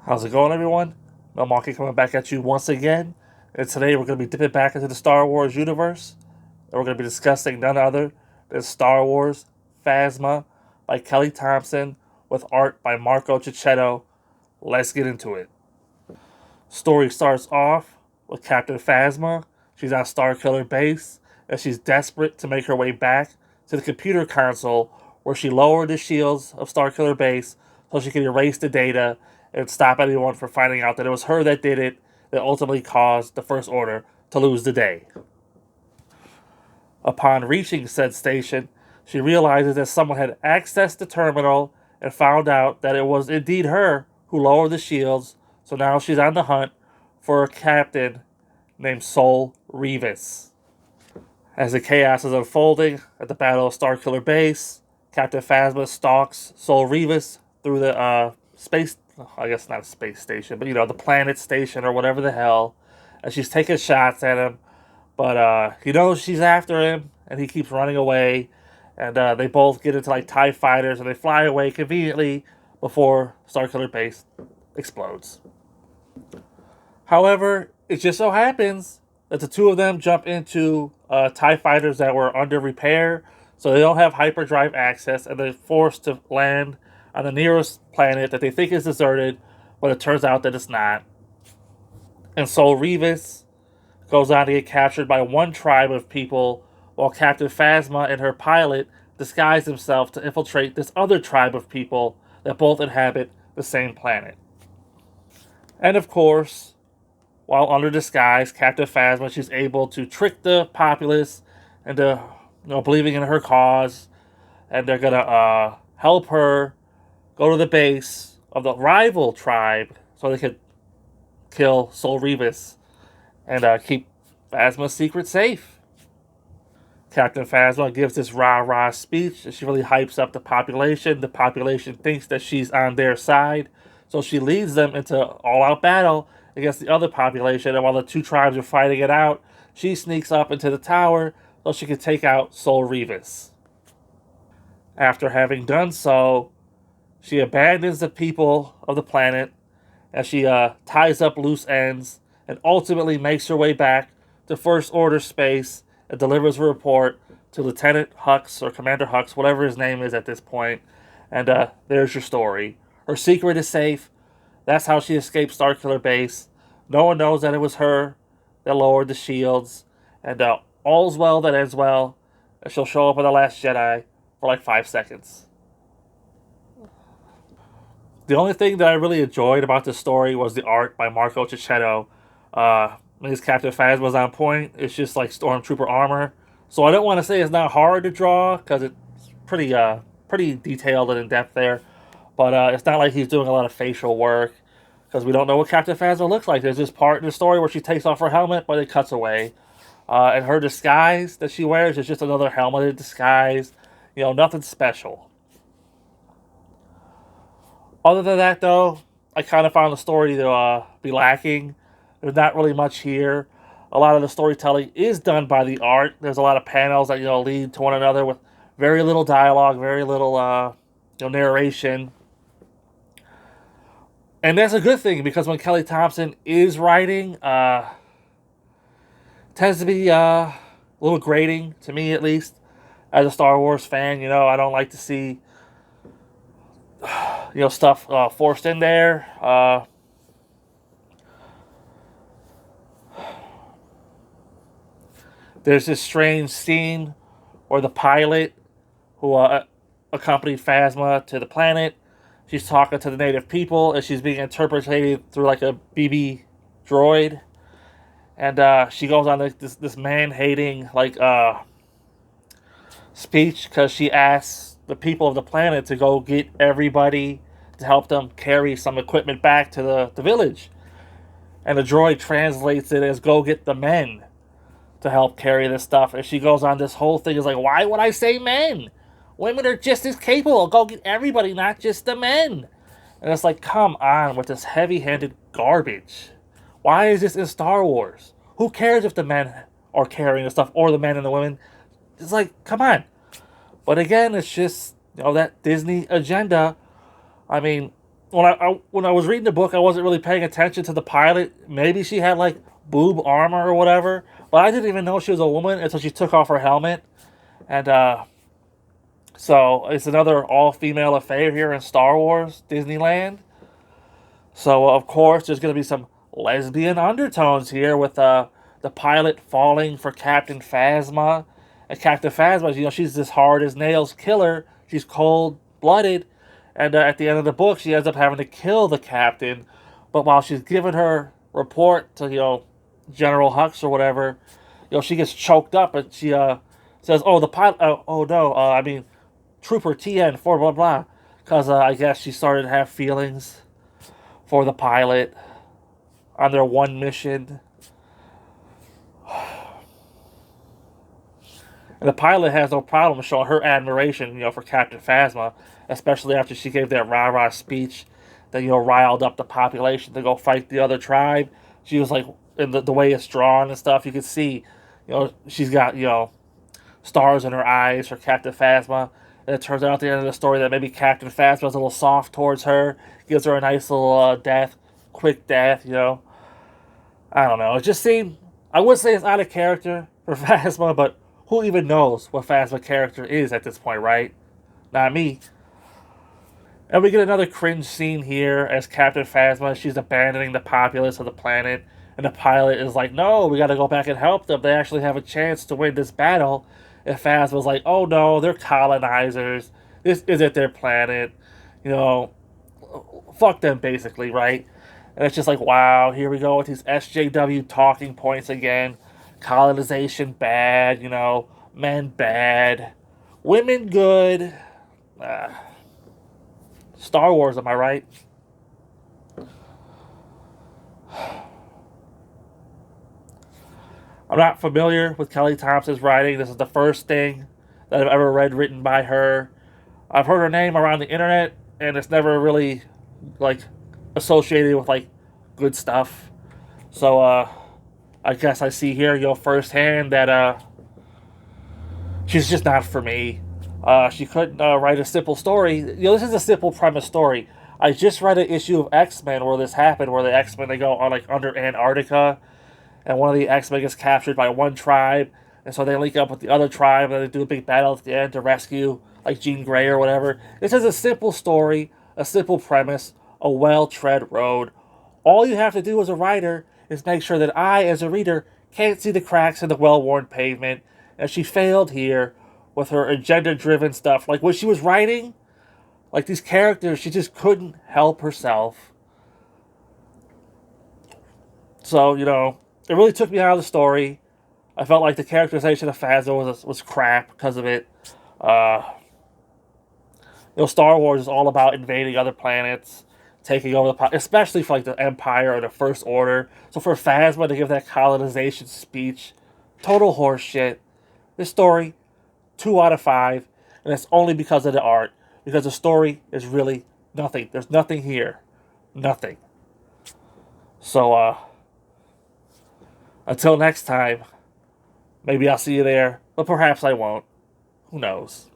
How's it going, everyone? No Marky coming back at you once again. And today we're going to be dipping back into the Star Wars universe. And we're going to be discussing none other than Star Wars Phasma by Kelly Thompson with art by Marco Cicchetto. Let's get into it. Story starts off with Captain Phasma. She's on Starkiller Base, and she's desperate to make her way back to the computer console where she lowered the shields of Starkiller Base so she could erase the data and stop anyone from finding out that it was her that did it that ultimately caused the First Order to lose the day. Upon reaching said station, she realizes that someone had accessed the terminal and found out that it was indeed her who lowered the shields, so now she's on the hunt for a captain named Sol Revis. As the chaos is unfolding at the Battle of Starkiller Base, Captain Phasma stalks Sol Revis through the space, I guess not a space station, but the planet station or whatever the hell, and she's taking shots at him, but he knows she's after him, and he keeps running away, and they both get into like TIE fighters, and they fly away conveniently before Starkiller Base explodes. However, it just so happens that the two of them jump into TIE fighters that were under repair, so they don't have hyperdrive access, and they're forced to land on the nearest planet that they think is deserted, but it turns out that it's not. And Sol Revis goes on to get captured by one tribe of people, while Captain Phasma and her pilot disguise themselves to infiltrate this other tribe of people that both inhabit the same planet. And of course, while under disguise, Captain Phasma, she's able to trick the populace into believing in her cause, and they're gonna help her go to the base of the rival tribe so they could kill Sol Revis and keep Phasma's secret safe. Captain Phasma gives this rah-rah speech, and she really hypes up the population. The population thinks that she's on their side, so she leads them into all-out battle against the other population, and while the two tribes are fighting it out, she sneaks up into the tower so she can take out Sol Revis. After having done so, she abandons the people of the planet as she ties up loose ends and ultimately makes her way back to First Order space and delivers a report to Lieutenant Hux, or Commander Hux, whatever his name is at this point. And there's your story. Her secret is safe. That's how she escaped Starkiller Base. No one knows that it was her that lowered the shields. And all's well that ends well. And she'll show up in The Last Jedi for like 5 seconds. The only thing that I really enjoyed about this story was the art by Marco Cicchetto. His Captain Phasma was on point. It's just like Stormtrooper armor. So I don't want to say it's not hard to draw, because it's pretty detailed and in-depth there. But it's not like he's doing a lot of facial work, because we don't know what Captain Phasma looks like. There's this part in the story where she takes off her helmet, but it cuts away. And her disguise that she wears is just another helmeted disguise. Nothing special. Other than that, though, I kind of found the story to be lacking. There's not really much here. A lot of the storytelling is done by the art. There's a lot of panels that lead to one another with very little dialogue, very little narration. And that's a good thing, because when Kelly Thompson is writing, tends to be a little grating, to me at least, as a Star Wars fan. I don't like to see stuff forced in there. There's this strange scene where the pilot who accompanied Phasma to the planet, she's talking to the native people, and she's being interpreted through like a BB droid. And she goes on this man-hating speech, because she asks the people of the planet to go get everybody to help them carry some equipment back to the village. And the droid translates it as "go get the men to help carry this stuff." And she goes on this whole thing, is like, why would I say men? Women are just as capable. Go get everybody, not just the men. And it's like, come on with this heavy-handed garbage. Why is this in Star Wars? Who cares if the men are carrying the stuff, or the men and the women? It's like, come on. But again, it's just, that Disney agenda. I mean, when I was reading the book, I wasn't really paying attention to the pilot. Maybe she had like boob armor or whatever, but I didn't even know she was a woman until she took off her helmet. And so it's another all-female affair here in Star Wars Disneyland. So of course there's going to be some lesbian undertones here with the pilot falling for Captain Phasma. And Captain Phasma, she's this hard as nails killer. She's cold blooded, and at the end of the book, she ends up having to kill the captain. But while she's giving her report to General Hux or whatever, she gets choked up, and she says, "Oh, the pilot. Oh no, I mean Trooper TN for blah blah," because I guess she started to have feelings for the pilot on their one mission. And the pilot has no problem showing her admiration, for Captain Phasma, especially after she gave that rah-rah speech that, riled up the population to go fight the other tribe. She was like, in the way it's drawn and stuff, you can see, she's got, stars in her eyes for Captain Phasma. And it turns out at the end of the story that maybe Captain Phasma was a little soft towards her, gives her a nice little death, quick death, I don't know. It just seemed, I would say it's out of character for Phasma, but who even knows what Phasma character is at this point, right? Not me. And we get another cringe scene here as Captain Phasma, she's abandoning the populace of the planet, and the pilot is like, no, we gotta go back and help them. They actually have a chance to win this battle. And Phasma's like, oh no, they're colonizers. This isn't their planet. Fuck them, basically, right? And it's just like, wow, here we go with these SJW talking points again. Colonization bad, men bad, women good. Star Wars, am I right? I'm not familiar with Kelly Thompson's writing. This is the first thing that I've ever read written by her. I've heard her name around the internet, and it's never really like associated with like good stuff. So I guess I see here, firsthand that she's just not for me. She couldn't write a simple story. This is a simple premise story. I just read an issue of X-Men where this happened, where the X-Men, they go on like under Antarctica, and one of the X-Men gets captured by one tribe, and so they link up with the other tribe, and they do a big battle at the end to rescue like Jean Grey or whatever. This is a simple story, a simple premise, a well-tread road. All you have to do as a writer is make sure that I, as a reader, can't see the cracks in the well-worn pavement. And she failed here with her agenda-driven stuff. Like, when she was writing, like, these characters, she just couldn't help herself. So, it really took me out of the story. I felt like the characterization of Phasma was crap because of it. Star Wars is all about invading other planets, taking over especially for like the Empire or the First Order. So for Phasma to give that colonization speech, total horseshit. This story, 2 out of 5, and it's only because of the art. Because the story is really nothing. There's nothing here, nothing. So until next time, maybe I'll see you there, but perhaps I won't. Who knows?